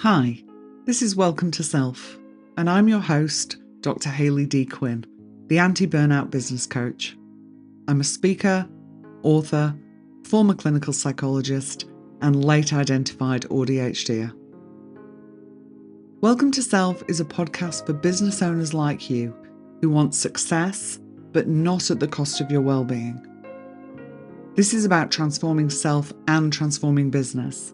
Hi, this is Welcome to Self, and I'm your host, Dr. Hayley D. Quinn, the anti-burnout business coach. I'm a speaker, author, former clinical psychologist, and late identified ADHDer. Welcome to Self is a podcast for business owners like you who want success, but not at the cost of your well-being. This is about transforming self and transforming business.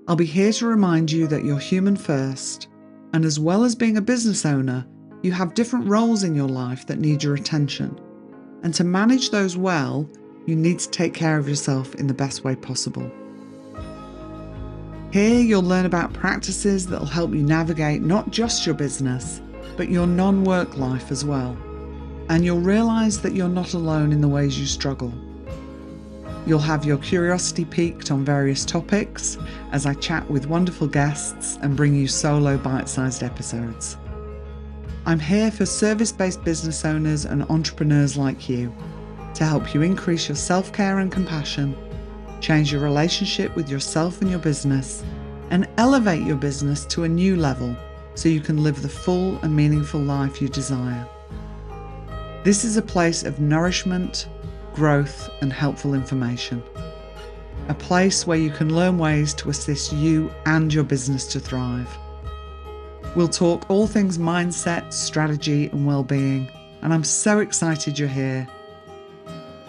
I'll be here to remind you that you're human first, and as well as being a business owner, you have different roles in your life that need your attention. And to manage those well, you need to take care of yourself in the best way possible. Here you'll learn about practices that'll help you navigate not just your business, but your non-work life as well. And you'll realise that you're not alone in the ways you struggle. You'll have your curiosity piqued on various topics as I chat with wonderful guests and bring you solo bite-sized episodes. I'm here for service-based business owners and entrepreneurs like you to help you increase your self-care and compassion, change your relationship with yourself and your business, and elevate your business to a new level so you can live the full and meaningful life you desire. This is a place of nourishment, growth, and helpful information. A place where you can learn ways to assist you and your business to thrive. We'll talk all things mindset, strategy, and well-being, and I'm so excited you're here.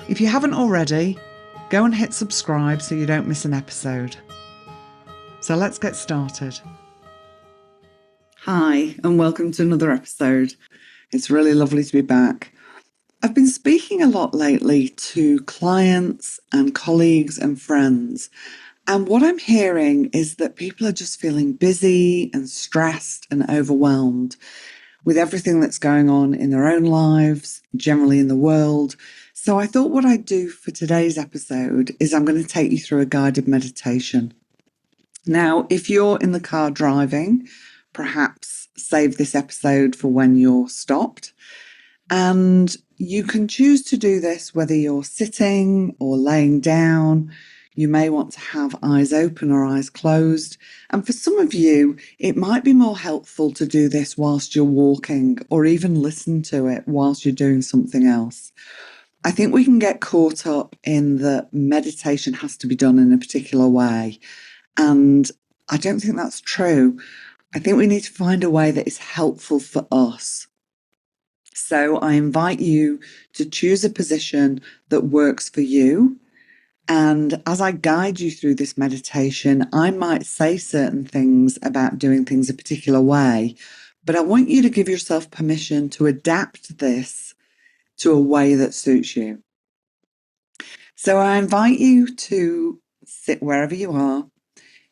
If you haven't already, go and hit subscribe so you don't miss an episode. So let's get started. Hi, and welcome to another episode. It's really lovely to be back. I've been speaking a lot lately to clients and colleagues and friends, and what I'm hearing is that people are just feeling busy and stressed and overwhelmed with everything that's going on in their own lives, generally in the world. So I thought what I'd do for today's episode is I'm going to take you through a guided meditation. Now, if you're in the car driving, perhaps save this episode for when you're stopped. And you can choose to do this whether you're sitting or laying down. You may want to have eyes open or eyes closed. And for some of you, it might be more helpful to do this whilst you're walking or even listen to it whilst you're doing something else. I think we can get caught up in the meditation has to be done in a particular way. And I don't think that's true. I think we need to find a way that is helpful for us. So I invite you to choose a position that works for you. And as I guide you through this meditation, I might say certain things about doing things a particular way, but I want you to give yourself permission to adapt this to a way that suits you. So I invite you to sit wherever you are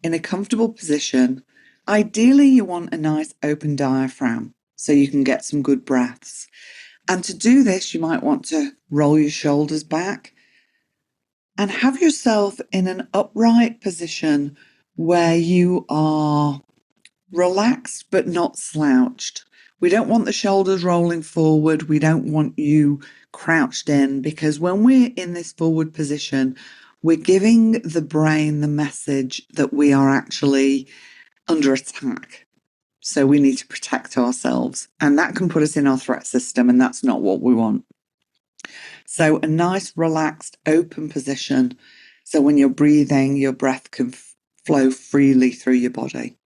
in a comfortable position. Ideally, you want a nice open diaphragm so you can get some good breaths. And to do this, you might want to roll your shoulders back and have yourself in an upright position where you are relaxed but not slouched. We don't want the shoulders rolling forward. We don't want you crouched in, because when we're in this forward position, we're giving the brain the message that we are actually under attack. So we need to protect ourselves, and that can put us in our threat system, and that's not what we want. So a nice, relaxed, open position. So when you're breathing, your breath can flow freely through your body.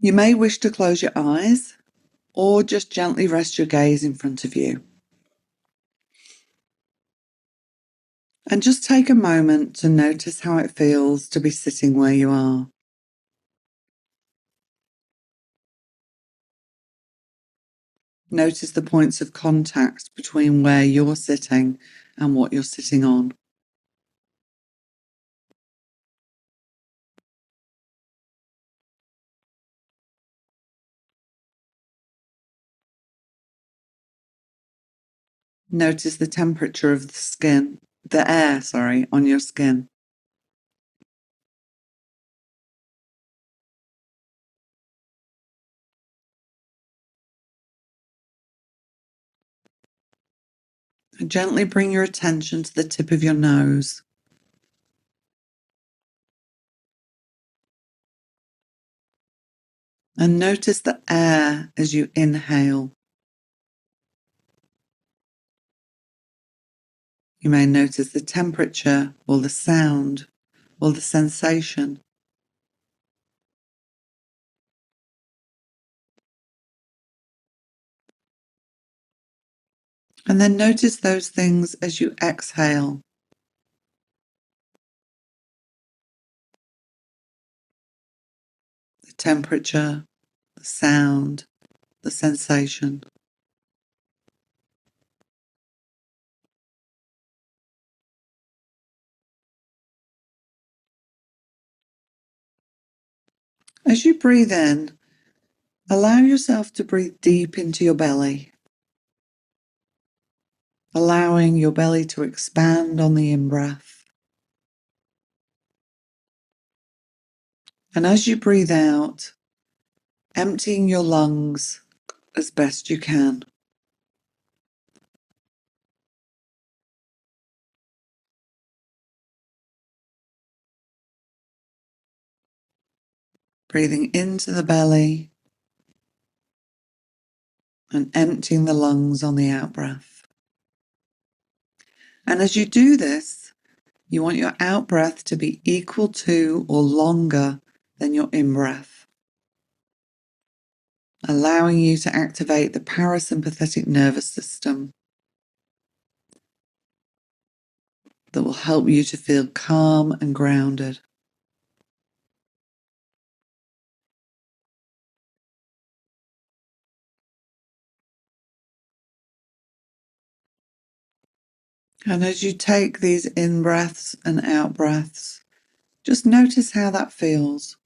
You may wish to close your eyes or just gently rest your gaze in front of you. And just take a moment to notice how it feels to be sitting where you are. Notice the points of contact between where you're sitting and what you're sitting on. Notice the temperature of the air on your skin. And gently bring your attention to the tip of your nose. And notice the air as you inhale. You may notice the temperature or the sound or the sensation. And then notice those things as you exhale. The temperature, the sound, the sensation. As you breathe in, allow yourself to breathe deep into your belly, allowing your belly to expand on the in-breath. And as you breathe out, emptying your lungs as best you can. Breathing into the belly and emptying the lungs on the out-breath. And as you do this, you want your out-breath to be equal to or longer than your in-breath, allowing you to activate the parasympathetic nervous system that will help you to feel calm and grounded. And as you take these in-breaths and out-breaths, just notice how that feels.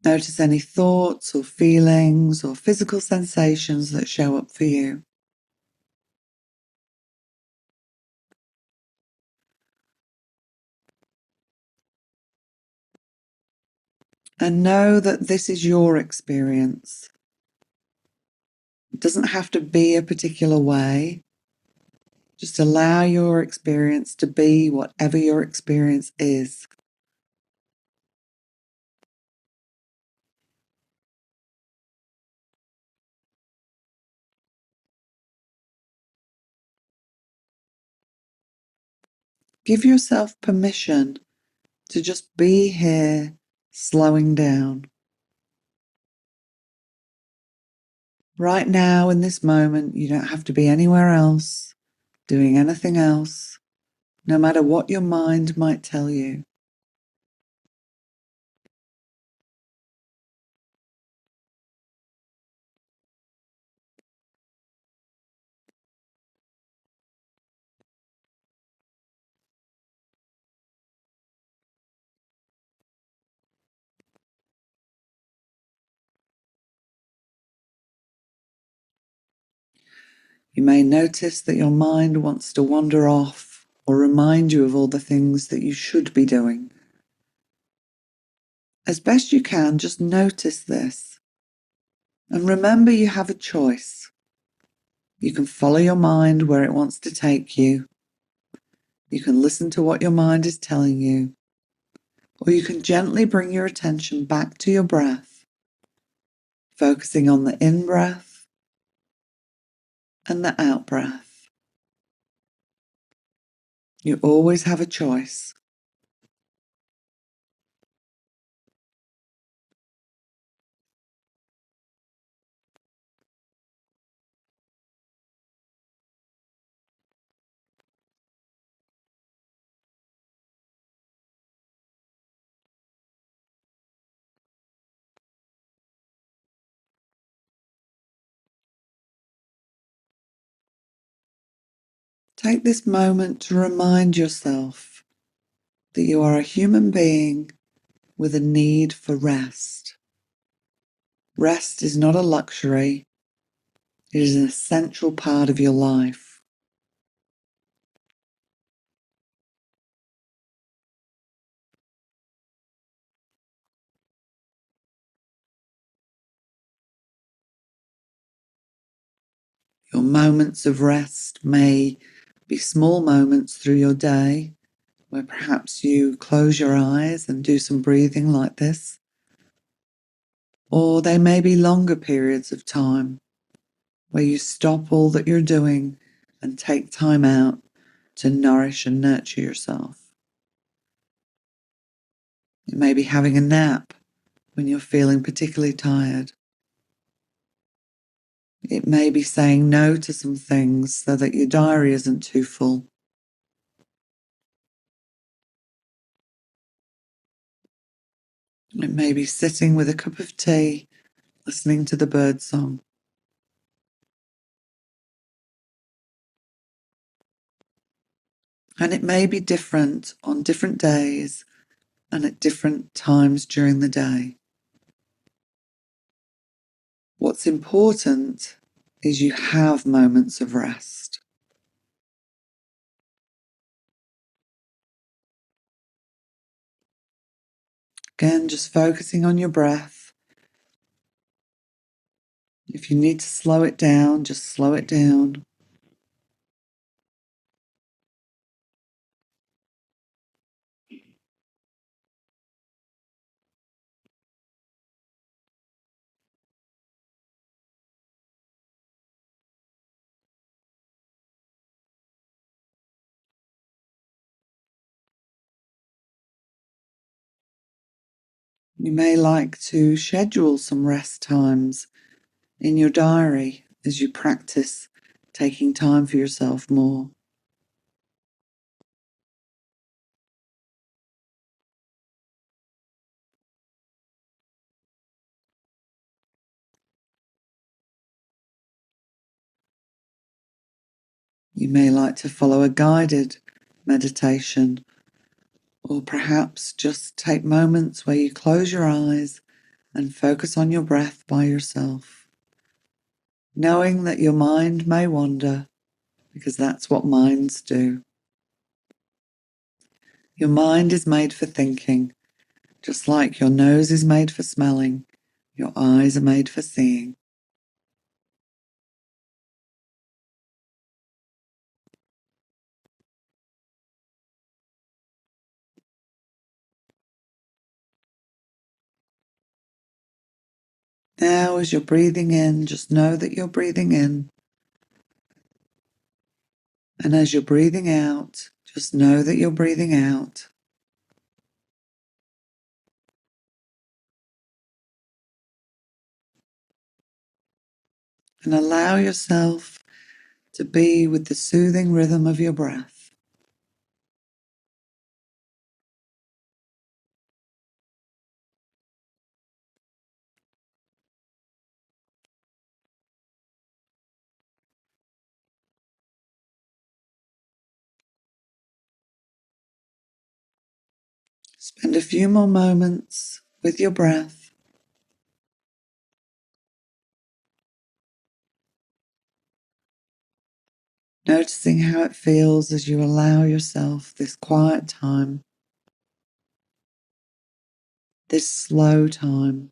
Notice any thoughts or feelings or physical sensations that show up for you. And know that this is your experience. It doesn't have to be a particular way. Just allow your experience to be whatever your experience is. Give yourself permission to just be here, slowing down. Right now, in this moment, you don't have to be anywhere else, doing anything else, no matter what your mind might tell you. You may notice that your mind wants to wander off or remind you of all the things that you should be doing. As best you can, just notice this. And remember, you have a choice. You can follow your mind where it wants to take you. You can listen to what your mind is telling you. Or you can gently bring your attention back to your breath, focusing on the in-breath and the out-breath. You always have a choice. Take this moment to remind yourself that you are a human being with a need for rest. Rest is not a luxury, it is an essential part of your life. Your moments of rest may be small moments through your day, where perhaps you close your eyes and do some breathing like this. Or they may be longer periods of time where you stop all that you're doing and take time out to nourish and nurture yourself. It may be having a nap when you're feeling particularly tired. It may be saying no to some things so that your diary isn't too full. It may be sitting with a cup of tea, listening to the bird song. And it may be different on different days and at different times during the day. What's important is you have moments of rest. Again, just focusing on your breath. If you need to slow it down, just slow it down. You may like to schedule some rest times in your diary as you practice taking time for yourself more. You may like to follow a guided meditation, or perhaps just take moments where you close your eyes and focus on your breath by yourself, knowing that your mind may wander, because that's what minds do. Your mind is made for thinking, just like your nose is made for smelling, your eyes are made for seeing. Now, as you're breathing in, just know that you're breathing in. And as you're breathing out, just know that you're breathing out. And allow yourself to be with the soothing rhythm of your breath. Spend a few more moments with your breath. Noticing how it feels as you allow yourself this quiet time, this slow time,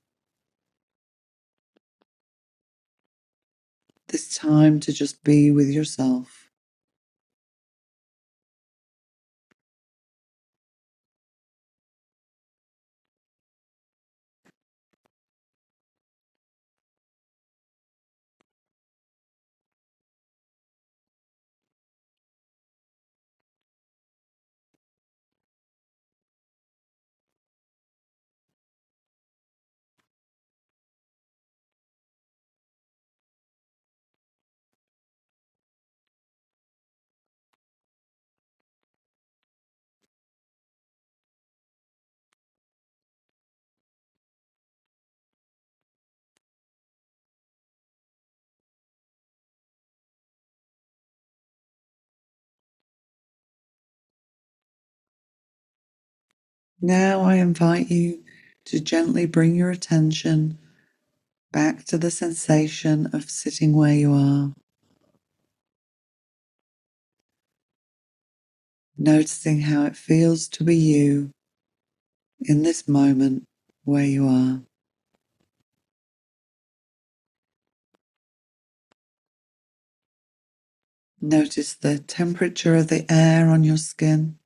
this time to just be with yourself. Now I invite you to gently bring your attention back to the sensation of sitting where you are, noticing how it feels to be you in this moment where you are. Notice the temperature of the air on your skin.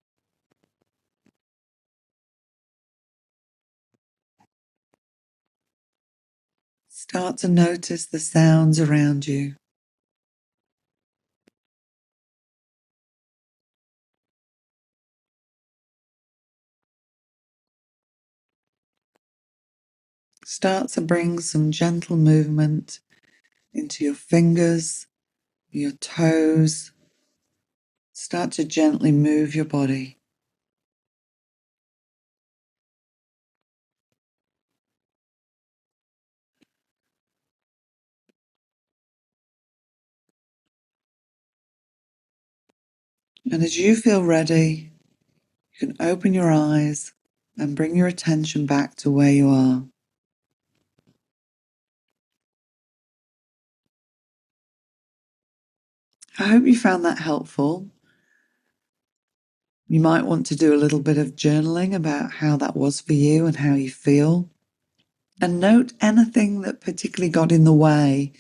Start to notice the sounds around you. Start to bring some gentle movement into your fingers, your toes. Start to gently move your body. And as you feel ready, you can open your eyes and bring your attention back to where you are. I hope you found that helpful. You might want to do a little bit of journaling about how that was for you and how you feel. And note anything that particularly got in the way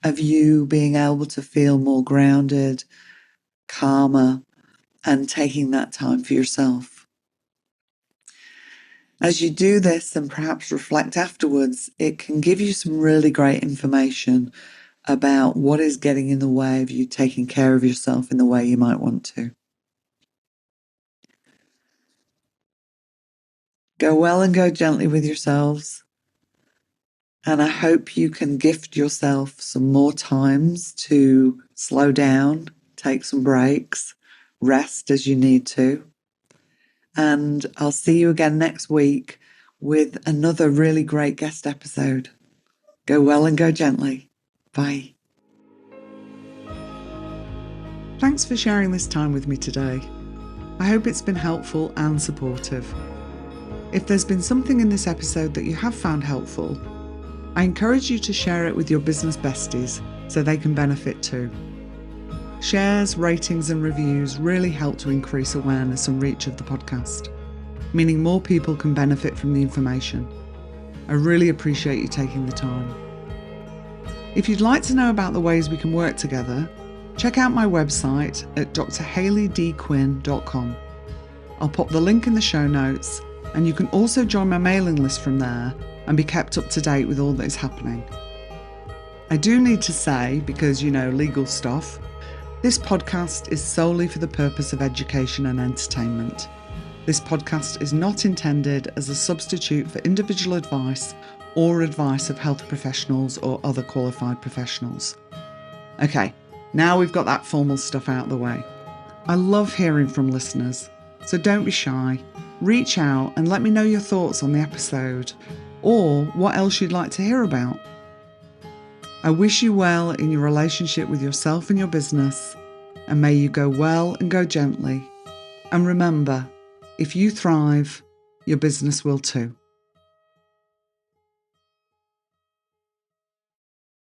of you being able to feel more grounded, calmer, and taking that time for yourself. As you do this and perhaps reflect afterwards, it can give you some really great information about what is getting in the way of you taking care of yourself in the way you might want to. Go well and go gently with yourselves. And I hope you can gift yourself some more times to slow down, take some breaks, rest as you need to. And I'll see you again next week with another really great guest episode. Go well and go gently. Bye. Thanks for sharing this time with me today. I hope it's been helpful and supportive. If there's been something in this episode that you have found helpful, I encourage you to share it with your business besties so they can benefit too. Shares, ratings and reviews really help to increase awareness and reach of the podcast, meaning more people can benefit from the information. I really appreciate you taking the time. If you'd like to know about the ways we can work together, check out my website at drhayleydquinn.com. I'll pop the link in the show notes, and you can also join my mailing list from there and be kept up to date with all that is happening. I do need to say, because legal stuff, this podcast is solely for the purpose of education and entertainment. This podcast is not intended as a substitute for individual advice or advice of health professionals or other qualified professionals. Okay, now we've got that formal stuff out of the way. I love hearing from listeners, so don't be shy. Reach out and let me know your thoughts on the episode or what else you'd like to hear about. I wish you well in your relationship with yourself and your business, and may you go well and go gently. And remember, if you thrive, your business will too.